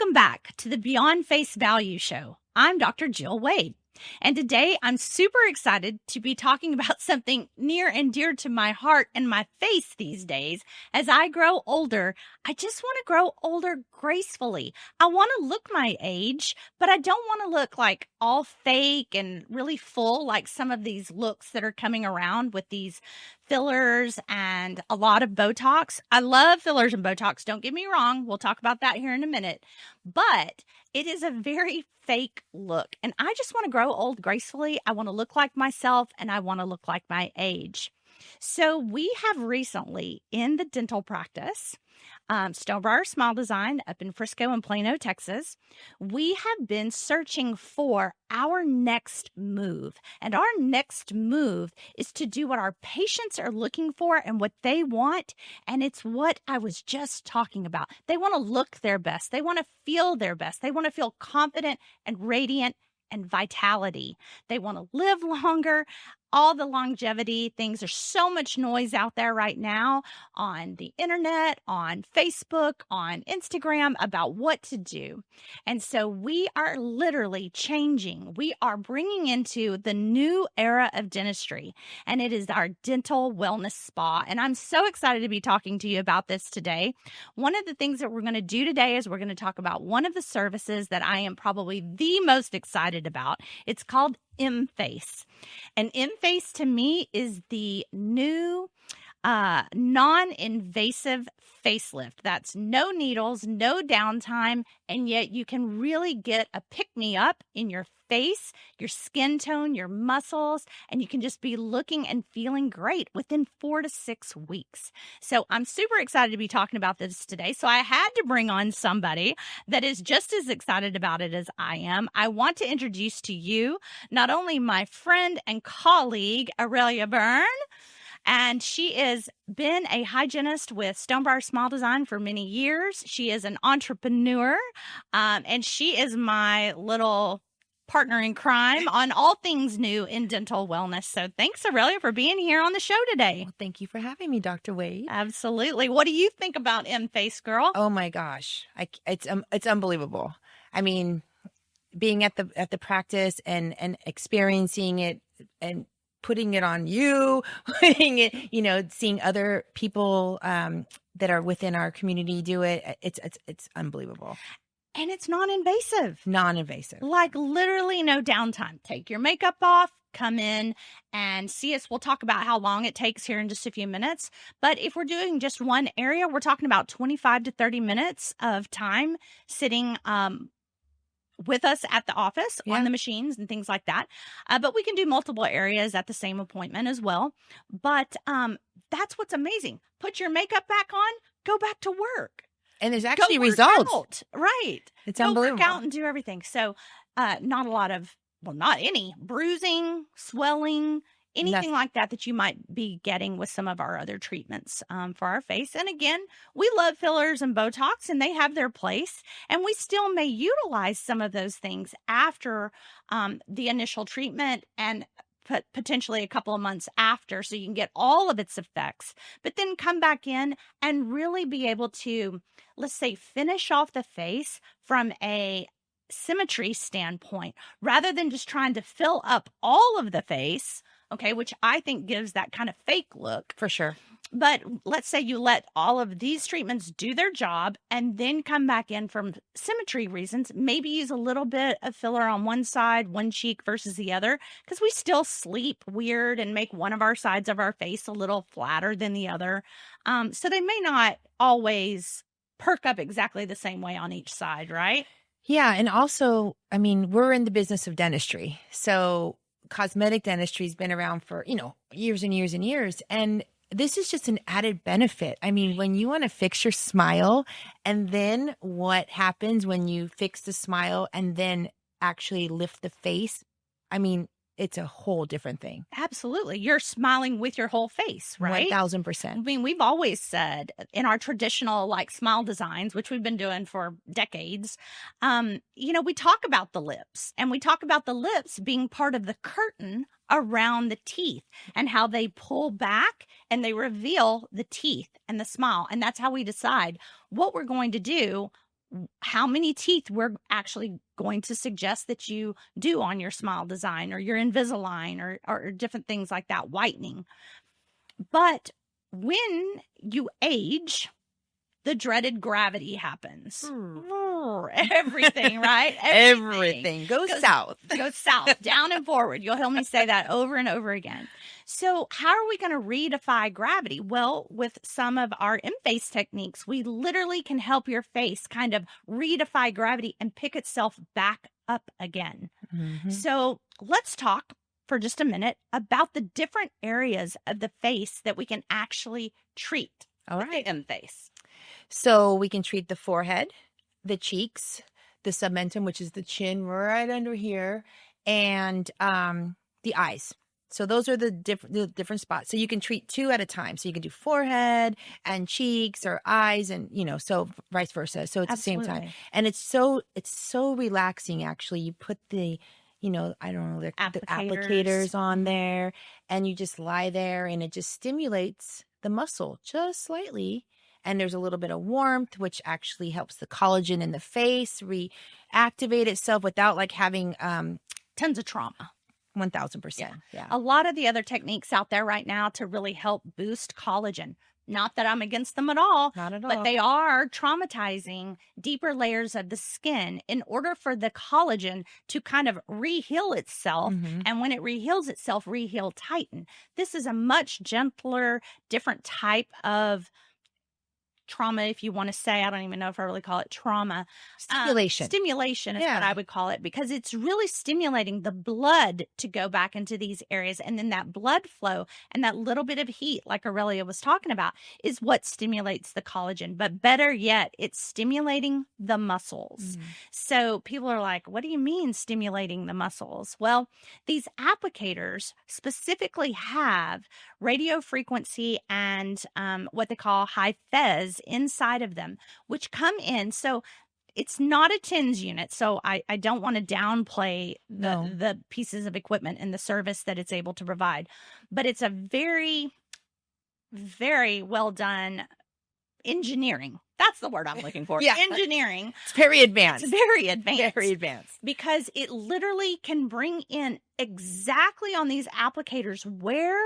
Welcome back to the Beyond Face Value Show. I'm Dr. Jill Wade, and today I'm super excited to be talking about something near and dear to my heart and my face these days. As I grow older, I just want to grow older gracefully. I want to look my age, but I don't want to look like all fake and really full like some of these looks that are coming around with these fillers and a lot of Botox. I love fillers and Botox. Don't get me wrong. We'll talk about that here in a minute. But it is a very fake look. And I just want to grow old gracefully. I want to look like myself and I want to look like my age. So we have recently in the dental practice, Stonebriar Smile Design up in Frisco and Plano, Texas, we have been searching for our next move. And our next move is to do what our patients are looking for and what they want. And it's what I was just talking about. They want to look their best. They want to feel their best. They want to feel confident and radiant and vitality. They want to live longer. All the longevity things. There's so much noise out there right now on the internet, on Facebook, on Instagram about what to do. And so we are literally changing. We are bringing into the new era of dentistry, and it is our dental wellness spa. And I'm so excited to be talking to you about this today. One of the things that we're going to do today is we're going to talk about one of the services that I am probably the most excited about. It's called M-Face. And M-Face to me is the new non-invasive facelift. That's no needles, no downtime, and yet you can really get a pick-me-up in your face, your skin tone, your muscles, and you can just be looking and feeling great within 4 to 6 weeks. So I'm super excited to be talking about this today. So I had to bring on somebody that is just as excited about it as I am. I want to introduce to you not only my friend and colleague, Aurelia Byrne, and she has been a hygienist with Stonebriar Smile Design for many years. She is an entrepreneur, and she is my little partner in crime on all things new in dental wellness. So thanks, Aurelia, for being here on the show today. Well, thank you for having me, Dr. Wade. Absolutely. What do you think about M-Face, girl? Oh my gosh, it's unbelievable. I mean, being at the practice and experiencing it and putting it on you, putting it, seeing other people that are within our community do it. It's unbelievable. And it's non-invasive. Non-invasive. Like literally no downtime. Take your makeup off, come in and see us. We'll talk about how long it takes here in just a few minutes. But if we're doing just one area, we're talking about 25 to 30 minutes of time sitting with us at the office on the machines and things like that. But we can do multiple areas at the same appointment as well. But that's what's amazing. Put your makeup back on, go back to work. And there's actually results. Out. Right. It's go unbelievable. Work out and do everything. So not a lot of, not any bruising, swelling, anything like that you might be getting with some of our other treatments for our face. And again, we love fillers and Botox, and they have their place. And we still may utilize some of those things after the initial treatment and potentially a couple of months after, so you can get all of its effects, but then come back in and really be able to, let's say, finish off the face from a symmetry standpoint, rather than just trying to fill up all of the face, okay, which I think gives that kind of fake look. For sure. But let's say you let all of these treatments do their job and then come back in from symmetry reasons, maybe use a little bit of filler on one side, one cheek versus the other, because we still sleep weird and make one of our sides of our face a little flatter than the other. So they may not always perk up exactly the same way on each side, right? Yeah. And also, I mean, we're in the business of dentistry. So cosmetic dentistry has been around for, years and years and years. And this is just an added benefit. I mean, when you want to fix your smile, and then what happens when you fix the smile and then actually lift the face, I mean, it's a whole different thing. Absolutely. You're smiling with your whole face, right? 1000%. I mean, we've always said in our traditional smile designs, which we've been doing for decades, we talk about the lips, and we talk about the lips being part of the curtain around the teeth and how they pull back and they reveal the teeth and the smile. And that's how we decide what we're going to do how many teeth we're actually going to suggest that you do on your smile design or your Invisalign or different things like that, whitening. But when you age, the dreaded gravity happens. Everything, right? Everything goes south. Goes south, down and forward. You'll hear me say that over and over again. So how are we going to redefy gravity? Well, with some of our M-Face techniques, we literally can help your face kind of redefy gravity and pick itself back up again. Mm-hmm. So let's talk for just a minute about the different areas of the face that we can actually treat. All with right. the M-Face. So we can treat the forehead, the cheeks, the submentum, which is the chin right under here, and the eyes. So those are the different spots. So you can treat 2 at a time. So you can do forehead and cheeks or eyes, and so vice versa. So it's Absolutely. the same time, and it's so relaxing. Actually, you put the I don't know, the applicators on there, and you just lie there, and it just stimulates the muscle just slightly. And there's a little bit of warmth, which actually helps the collagen in the face reactivate itself without like having tons of trauma. 1,000%. Yeah. A lot of the other techniques out there right now to really help boost collagen. Not that I'm against them at all. Not at all. But they are traumatizing deeper layers of the skin in order for the collagen to kind of reheal itself. Mhm. And when it reheals itself, reheal tighten. This is a much gentler, different type of trauma, if you want to say. I don't even know if I really call it trauma. Stimulation. Stimulation is Yeah. what I would call it, because it's really stimulating the blood to go back into these areas. And then that blood flow and that little bit of heat, like Aurelia was talking about, is what stimulates the collagen. But better yet, it's stimulating the muscles. Mhm. So people are like, what do you mean stimulating the muscles? Well, these applicators specifically have radio frequency and what they call high fez inside of them, which come in. So it's not a TENS unit. So I don't want to downplay No. the pieces of equipment and the service that it's able to provide, but it's a very, very well done engineering. That's the word I'm looking for. Yeah. Engineering. It's very advanced. It's very advanced. Very advanced. Because it literally can bring in exactly on these applicators where,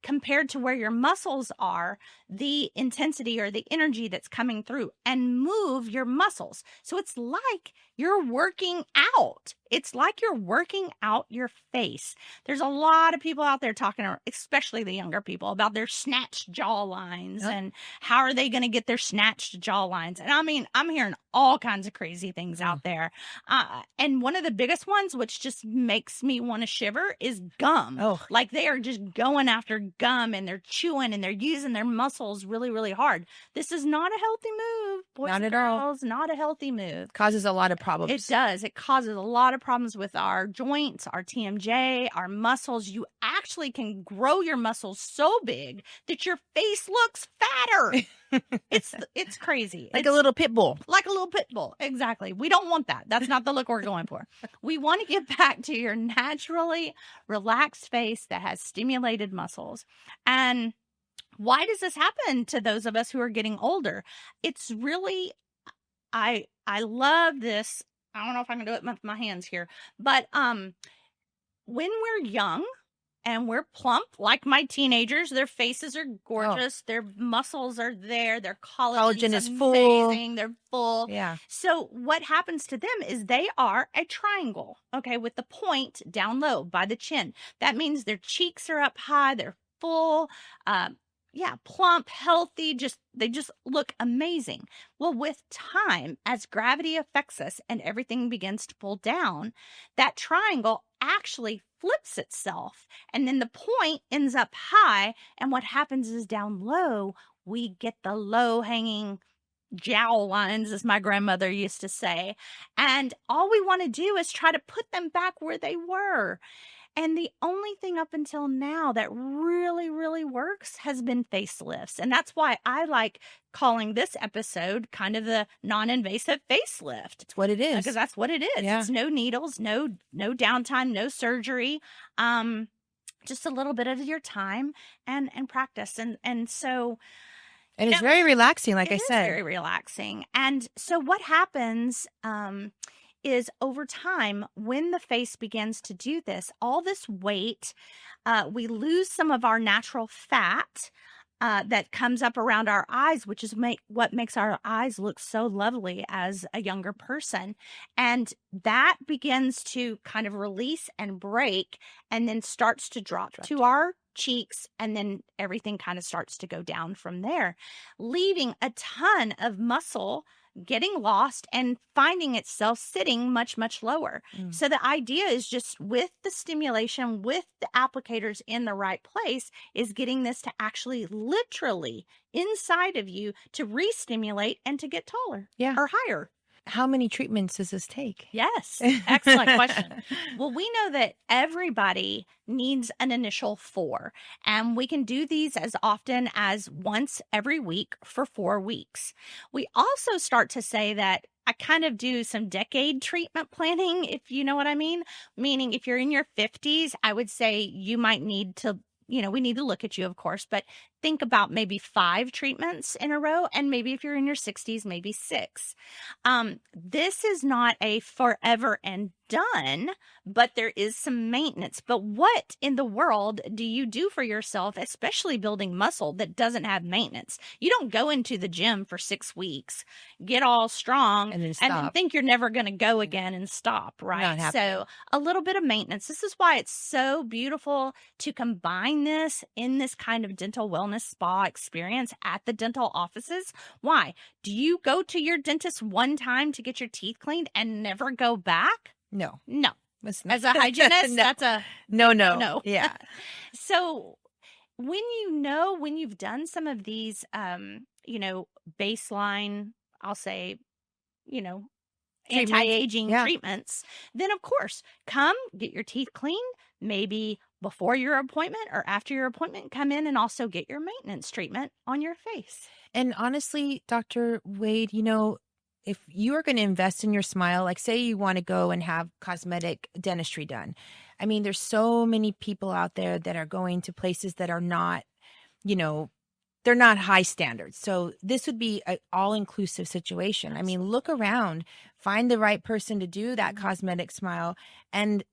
compared to where your muscles are, the intensity or the energy that's coming through, and move your muscles. So it's like you're working out. It's like you're working out your face. There's a lot of people out there talking, especially the younger people, about their snatched jaw lines and how are they going to get their snatched jaw lines. And I mean, I'm hearing all kinds of crazy things out there. And one of the biggest ones, which just makes me want to shiver, is gum. Oh. Like they are just going after gum and they're chewing and they're using their muscles really, really hard. This is not a healthy move, boys Not and at all. girls. Not a healthy move. Causes a lot of problems. It does. It causes a lot of problems with our joints, our TMJ, our muscles. You actually can grow your muscles so big that your face looks fatter. It's crazy. Like It's a little pit bull. like a little pit bull. Exactly. We don't want that. That's not the look we're going for. We want to get back to your naturally relaxed face that has stimulated muscles. And why does this happen to those of us who are getting older? It's really, I love this. I don't know if I can do it with my hands here, but when we're young and we're plump, like my teenagers, their faces are gorgeous, their muscles are there, their collagen is full. amazing, they're full. Yeah. So what happens to them is they are a triangle, okay, with the point down low by the chin. That means their cheeks are up high, they're full, plump, healthy, they just look amazing. Well, with time, as gravity affects us and everything begins to pull down, that triangle actually flips itself. And then the point ends up high. And what happens is down low, we get the low hanging jowl lines, as my grandmother used to say. And all we want to do is try to put them back where they were. And the only thing up until now that really, really works has been facelifts. And that's why I like calling this episode kind of the non-invasive facelift. It's what it is. Because that's what it is. Yeah. It's no needles, no downtime, no surgery. Just a little bit of your time and practice. And so, And it's very relaxing, like It I is said. very relaxing. And so what happens is over time, when the face begins to do this, all this weight, we lose some of our natural fat. That comes up around our eyes, which is what makes our eyes look so lovely as a younger person. And that begins to kind of release and break and then starts to drop to our cheeks. And then everything kind of starts to go down from there, leaving a ton of muscle getting lost and finding itself sitting much, much lower. Mm. So the idea is just with the stimulation, with the applicators in the right place, is getting this to actually literally inside of you to re-stimulate and to get taller or higher. How many treatments does this take? Yes. Excellent question. Well, we know that everybody needs an initial 4, and we can do these as often as once every week for 4 weeks. We also start to say that I kind of do some decade treatment planning, if you know what I mean. Meaning if you're in your 50s, I would say you might need to, we need to look at you, of course, but think about maybe 5 treatments in a row. And maybe if you're in your 60s, maybe 6. This is not a forever and done, but there is some maintenance. But what in the world do you do for yourself, especially building muscle, that doesn't have maintenance? You don't go into the gym for 6 weeks, get all strong, and then think you're never going to go again and stop, right? So a little bit of maintenance. This is why it's so beautiful to combine this in this kind of dental wellness spa experience at the dental offices. Why? Do you go to your dentist one time to get your teeth cleaned and never go back? No. As a hygienist, that's a no. Yeah. So when you've done some of these, baseline, I'll say, anti-aging treatments, then of course, come get your teeth cleaned, maybe before your appointment or after your appointment, come in and also get your maintenance treatment on your face. And honestly, Dr. Wade, if you are going to invest in your smile, like say you want to go and have cosmetic dentistry done. I mean, there's so many people out there that are going to places that are not, they're not high standards. So this would be an all-inclusive situation. I mean, look around, find the right person to do that cosmetic smile. And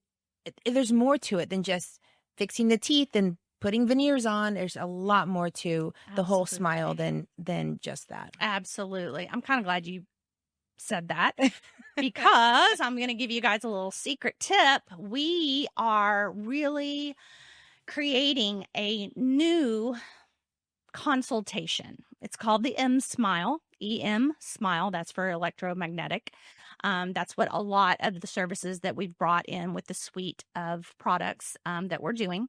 there's more to it than just fixing the teeth and putting veneers on. There's a lot more to the whole smile than just that. Absolutely. I'm kind of glad you said that because I'm going to give you guys a little secret tip. We are really creating a new consultation. It's called the M Smile, EM Smile. That's for electromagnetic. That's what a lot of the services that we've brought in with the suite of products that we're doing.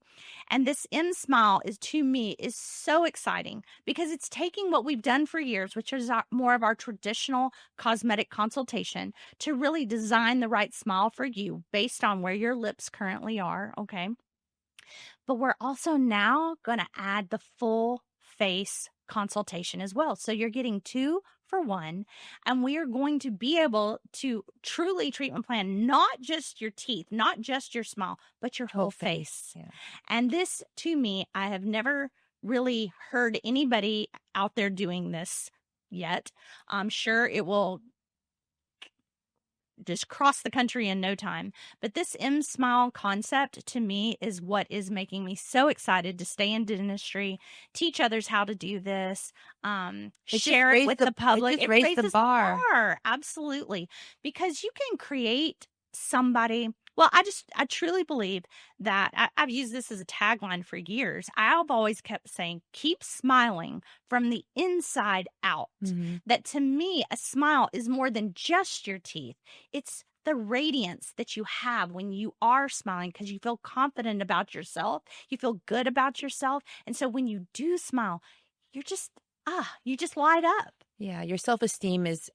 And this M Smile to me is so exciting because it's taking what we've done for years, which is more of our traditional cosmetic consultation, to really design the right smile for you based on where your lips currently are. Okay. But we're also now going to add the full face consultation as well. So you're getting 2 for 1, and we are going to be able to truly treatment plan not just your teeth, not just your smile, but your whole face. Yeah. And this, to me, I have never really heard anybody out there doing this yet. I'm sure it will just cross the country in no time. But this M Smile concept to me is what is making me so excited to stay in dentistry, teach others how to do this, share it with the public. It raises the bar. Absolutely. Because you can create somebody. Well, I truly believe that I've used this as a tagline for years. I've always kept saying, keep smiling from the inside out. Mm-hmm. That to me, a smile is more than just your teeth. It's the radiance that you have when you are smiling because you feel confident about yourself. You feel good about yourself. And so when you do smile, you just light up. Yeah. Your self-esteem is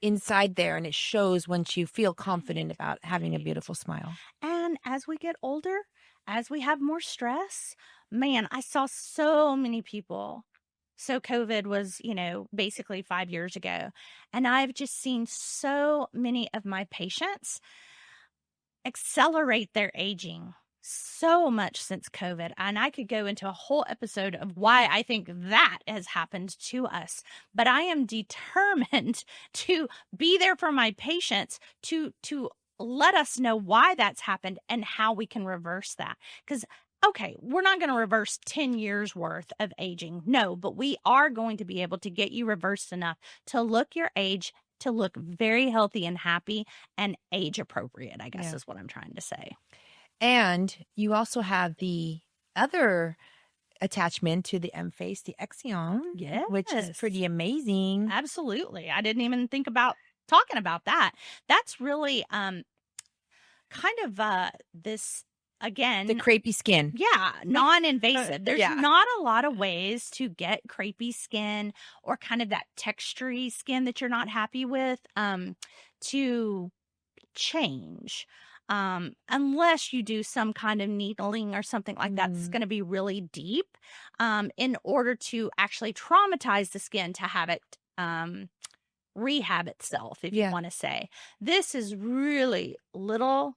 inside there, and it shows once you feel confident about having a beautiful smile. And as we get older, as we have more stress, man, I saw so many people. So COVID was, basically 5 years ago. And I've just seen so many of my patients accelerate their aging so much since COVID. And I could go into a whole episode of why I think that has happened to us. But I am determined to be there for my patients to let us know why that's happened and how we can reverse that. Because okay, we're not going to reverse 10 years worth of aging. No, but we are going to be able to get you reversed enough to look your age, to look very healthy and happy and age appropriate, I guess is what I'm trying to say. And you also have the other attachment to the M-Face, the Exion, which is pretty amazing. Absolutely. I didn't even think about talking about that. That's really kind of this, again, the crepey skin. Yeah, non-invasive. There's not a lot of ways to get crepey skin or kind of that textury skin that you're not happy with to change. Unless you do some kind of needling or something like that, that's going to be really deep in order to actually traumatize the skin to have it rehab itself, if you want to say. This is really little.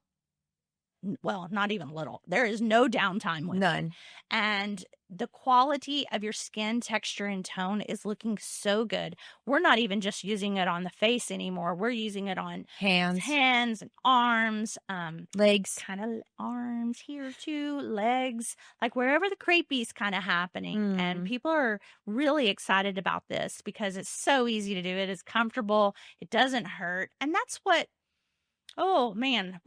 Well, not even little. There is no downtime with it. And the quality of your skin texture and tone is looking so good. We're not even just using it on the face anymore. We're using it on hands and arms, legs, kind of arms here too, legs, like wherever the crepey is kind of happening. And people are really excited about this because it's so easy to do. It is comfortable. It doesn't hurt. And that's what, oh man,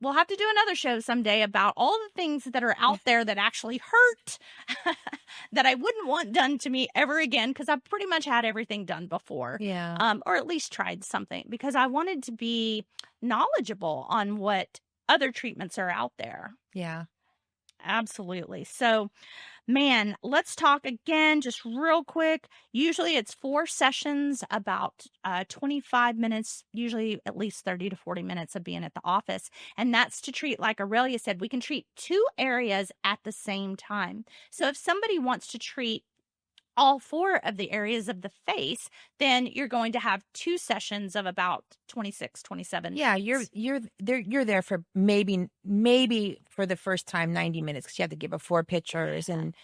we'll have to do another show someday about all the things that are out there that actually hurt that I wouldn't want done to me ever again, because I've pretty much had everything done before. Or at least tried something, because I wanted to be knowledgeable on what other treatments are out there. Absolutely. So, man, let's talk again, just real quick. Usually it's 4 sessions, about 25 minutes, usually at least 30 to 40 minutes of being at the office. And that's to treat, like Aurelia said, we can treat 2 areas at the same time. So if somebody wants to treat all 4 of the areas of the face, then you're going to have 2 sessions of about 26, 27. Yeah, you're there for maybe for the first time 90 minutes, because you have to give 4 pictures and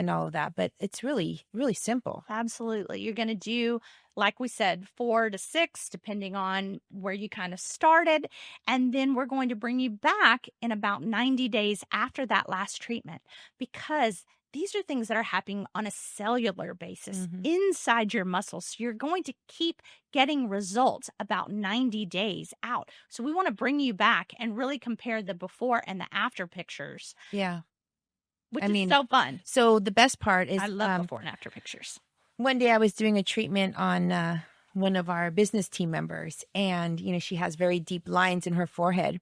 all of that. But it's really, really simple. Absolutely. You're going to do, like we said, 4 to 6, depending on where you kind of started. And then we're going to bring you back in about 90 days after that last treatment, because these are things that are happening on a cellular basis inside your muscles. So you're going to keep getting results about 90 days out. So we want to bring you back and really compare the before and the after pictures. Which is so fun. So the best part is, I love before and after pictures. One day I was doing a treatment on one of our business team members, and she has very deep lines in her forehead,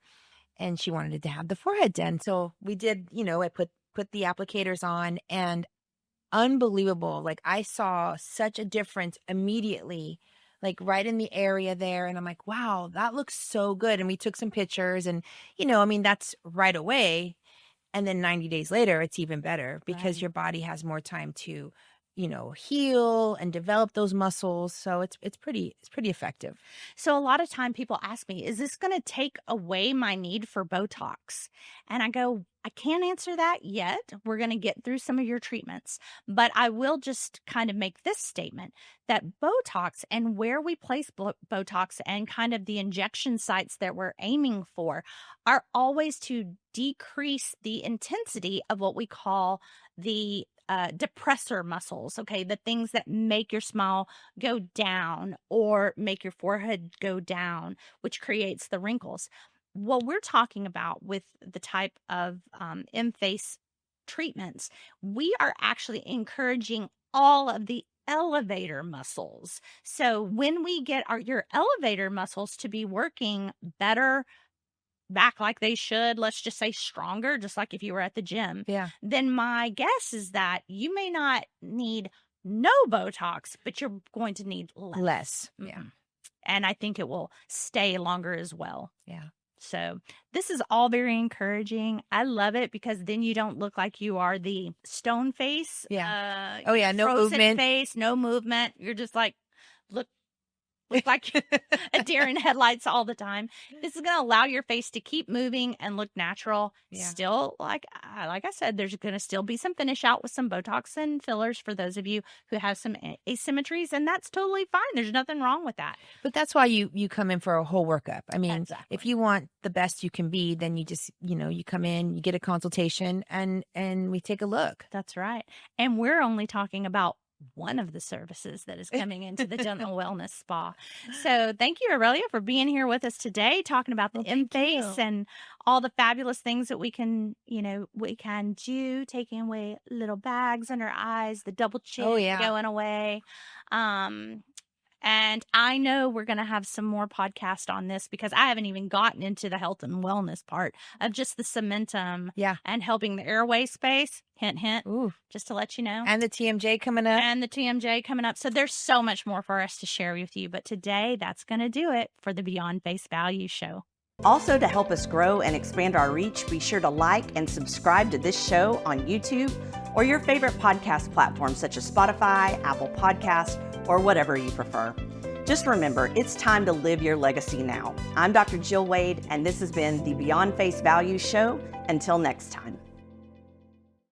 and she wanted to have the forehead done. So we did. I put the applicators on, and unbelievable. Like, I saw such a difference immediately, like right in the area there. And I'm like, wow, that looks so good. And we took some pictures, and, that's right away. And then 90 days later, it's even better, because your body has more time to, heal and develop those muscles. So it's pretty effective. So a lot of time people ask me, is this going to take away my need for Botox? And I go, I can't answer that yet. We're going to get through some of your treatments, but I will just kind of make this statement that Botox and where we place Botox and kind of the injection sites that we're aiming for are always to decrease the intensity of what we call the depressor muscles, okay? The things that make your smile go down or make your forehead go down, which creates the wrinkles. What we're talking about with the type of M-Face treatments, we are actually encouraging all of the elevator muscles. So when we get your elevator muscles to be working better, back like they should, let's just say stronger, just like if you were at the gym, then my guess is that you may not need no Botox, but you're going to need less. And I think it will stay longer as well. So this is all very encouraging. I love it, because then you don't look like you are the stone face. No movement. Face, no movement. You're just like, look look like a deer in headlights all the time. This is going to allow your face to keep moving and look natural. Yeah. Still, like I said, there's going to still be some finish out with some Botox and fillers for those of you who have some asymmetries, and that's totally fine. There's nothing wrong with that. But that's why you come in for a whole workup. I mean, Exactly. if you want the best you can be, then you just, you come in, you get a consultation, and we take a look. That's right. And we're only talking about one of the services that is coming into the dental wellness spa. So thank you, Aurelia, for being here with us today, talking about the M-Face and all the fabulous things that we can do, taking away little bags under eyes, the double chin going away. And I know we're going to have some more podcasts on this because I haven't even gotten into the health and wellness part of just the cementum and helping the airway space. Hint, hint. Ooh. Just to let you know. And the TMJ coming up. So there's so much more for us to share with you. But today, that's going to do it for the Beyond Face Value Show. Also, to help us grow and expand our reach, be sure to like and subscribe to this show on YouTube or your favorite podcast platforms such as Spotify, Apple Podcasts, or whatever you prefer. Just remember, it's time to live your legacy now. I'm Dr. Jill Wade, and this has been the Beyond Face Value Show. Until next time.